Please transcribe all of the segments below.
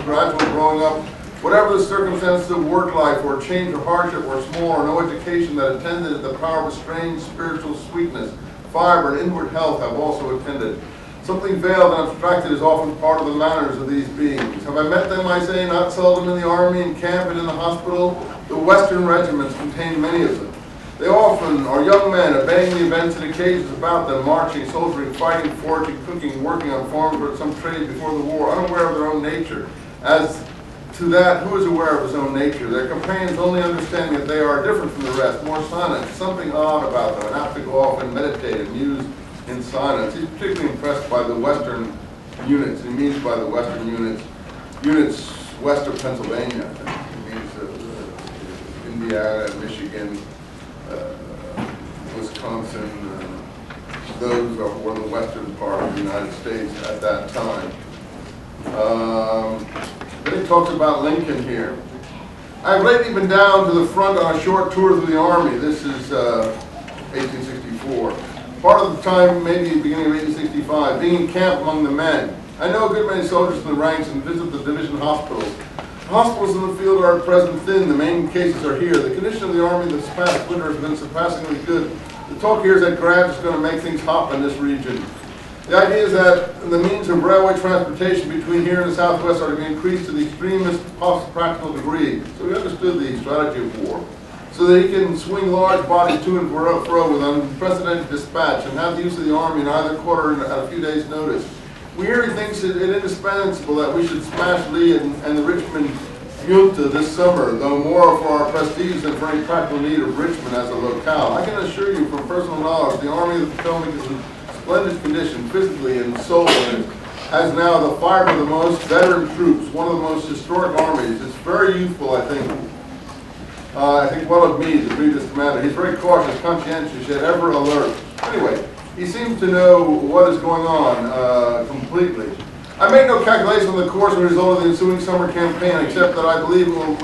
gradual growing up, whatever the circumstances of work life or change or hardship or small or no education that attended, the power of a strange spiritual sweetness, fiber, and inward health have also attended. Something veiled and abstracted is often part of the manners of these beings. Have I met them, I say, not seldom in the army, in camp, and in the hospital? The Western regiments contain many of them. They often are young men, obeying the events and occasions about them, marching, soldiering, fighting, foraging, cooking, working on farms or at some trade before the war, unaware of their own nature. As to that, who is aware of his own nature? Their companions only understanding that they are different from the rest, more silent, something odd about them, and apt to go off and meditate and muse in silence. He's particularly impressed by the Western units. He means by the Western units west of Pennsylvania. He means Indiana, Michigan, Wisconsin. Those were the western part of the United States at that time. Then he talks about Lincoln here. I've lately been down to the front on a short tour through the Army. This is 1864. Part of the time, maybe beginning of 1865, being in camp among the men. I know a good many soldiers in the ranks and visit the division hospitals. The hospitals in the field are at present thin. The main cases are here. The condition of the Army this past winter has been surpassingly good. The talk here is that grabs is going to make things hot in this region. The idea is that the means of railway transportation between here and the Southwest are to be increased to the extremest possible practical degree. So we understood the strategy of war, so that he can swing large bodies to and fro with unprecedented dispatch and have the use of the Army in either quarter at a few days' notice. We hear he thinks it indispensable that we should smash Lee and the Richmond junta this summer, though more for our prestige than for any practical need of Richmond as a locale. I can assure you from personal knowledge the Army of the Potomac is in splendid condition, physically and soul, and has now the fiber of the most veteran troops, one of the most historic armies. It's very youthful, I think well of me to be this commander. He's very cautious, conscientious, yet ever alert. Anyway, he seems to know what is going on completely. I make no calculation on the course and result of the ensuing summer campaign, except that I believe it will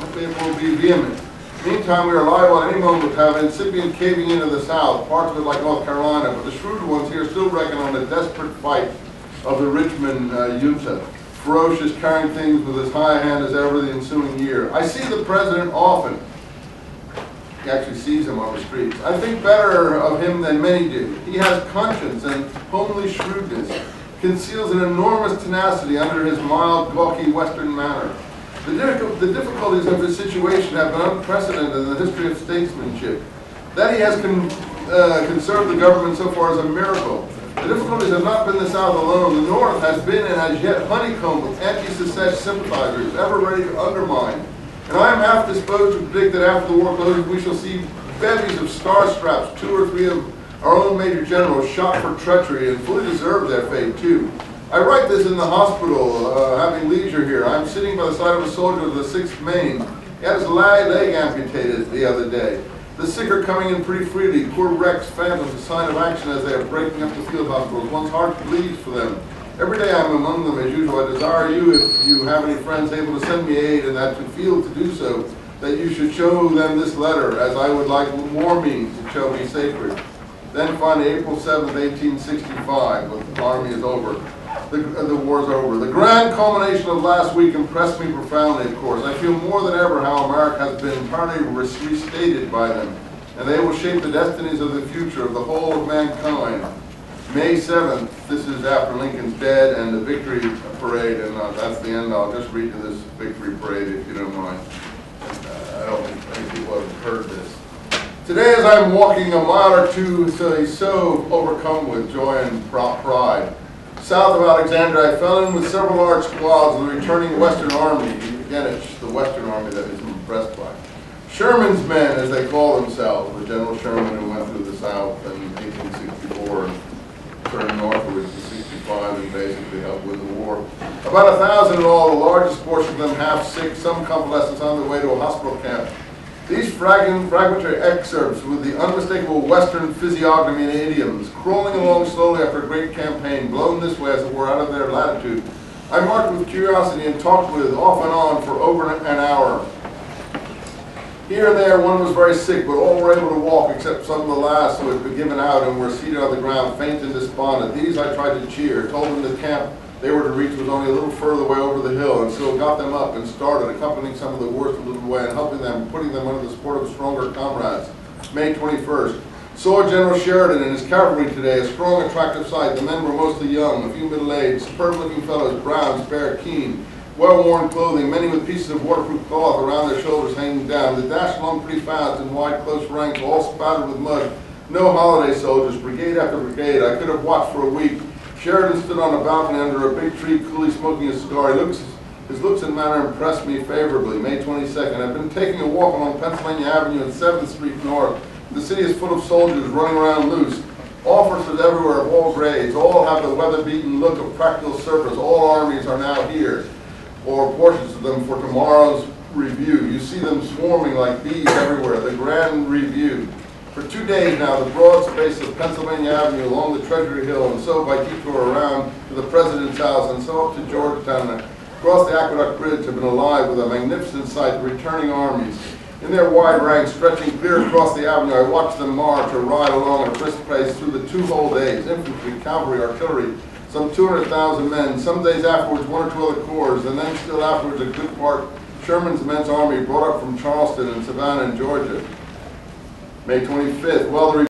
be vehement. Meantime, we are liable at any moment to have incipient caving into the South, parts of it like North Carolina, but the shrewd ones here still reckon on the desperate fight of the Richmond junta, ferocious, carrying things with as high a hand as ever the ensuing year. I see the president often. He actually sees him on the streets. I think better of him than many do. He has conscience and homely shrewdness, conceals an enormous tenacity under his mild, gawky Western manner. The difficulties of his situation have been unprecedented in the history of statesmanship. That he has conserved the government so far is a miracle. The difficulties have not been the South alone. The North has been and as yet honeycombed with anti-secession sympathizers, ever ready to undermine. And I am half disposed to predict that after the war closes, we shall see bevies of star straps, 2 or 3 of our own major generals shot for treachery and fully deserve their fate too. I write this in the hospital, having leisure here. I'm sitting by the side of a soldier of the 6th Maine. He had his leg amputated the other day. The sick are coming in pretty freely. Poor wrecks, phantoms, a sign of action as they are breaking up the field hospitals. One's heart bleeds for them. Every day I'm among them as usual. I desire you, if you have any friends able to send me aid and that to feel to do so, that you should show them this letter, as I would like more means it shall be sacred. Then finally, April 7th, 1865, when the Army is over. The war's over. The grand culmination of last week impressed me profoundly, of course. I feel more than ever how America has been entirely restated by them, and they will shape the destinies of the future of the whole of mankind. May 7th, this is after Lincoln's dead, and the victory parade, and that's the end. I'll just read you this victory parade, if you don't mind. I don't think many people have heard this. Today, as I'm walking a mile or two, so overcome with joy and pride, south of Alexandria, I fell in with several large squads of the returning Western Army. Again, it's the Western Army that is impressed by. Sherman's men, as they call themselves, the General Sherman who went through the South in 1864 and turned northward to 65 and basically helped win the war. About 1,000 in all, the largest portion of them half sick, some convalescents on their way to a hospital camp. These fragmentary excerpts with the unmistakable Western physiognomy and idioms, crawling along slowly after a great campaign, blown this way as it were out of their latitude, I marked with curiosity and talked with off and on for over an hour. Here and there one was very sick, but all were able to walk except some of the last who had been given out and were seated on the ground, faint and despondent. These I tried to cheer, told them the camp they were to reach was only a little further away over the hill, and so got them up and started, accompanying some of the worst a little way and helping them, putting them under the support of stronger comrades. May 21st. Saw General Sheridan and his cavalry today, a strong, attractive sight. The men were mostly young, a few middle-aged, superb-looking fellows, brown, spare, keen, well-worn clothing, many with pieces of waterproof cloth around their shoulders hanging down. They dashed along pretty fast in wide, close ranks, all spattered with mud. No holiday soldiers, brigade after brigade. I could have watched for a week. Sheridan stood on a balcony under a big tree, coolly smoking a cigar. His looks and manner impressed me favorably. May 22nd. I've been taking a walk along Pennsylvania Avenue and 7th Street North. The city is full of soldiers running around loose. Officers everywhere of all grades. All have the weather-beaten look of practical service. All armies are now here, or portions of them, for tomorrow's review. You see them swarming like bees everywhere. The grand review. For 2 days now, the broad space of Pennsylvania Avenue along the Treasury Hill, and so by detour around to the President's house, and so up to Georgetown, and across the Aqueduct Bridge, have been alive with a magnificent sight, the returning armies. In their wide ranks, stretching clear across the avenue, I watched them march or ride along at a brisk pace through the 2 whole days, infantry, cavalry, artillery, some 200,000 men, some days afterwards 1 or 2 other corps, and then still afterwards a good part, Sherman's immense army brought up from Charleston and Savannah and Georgia. May 25th. Well, the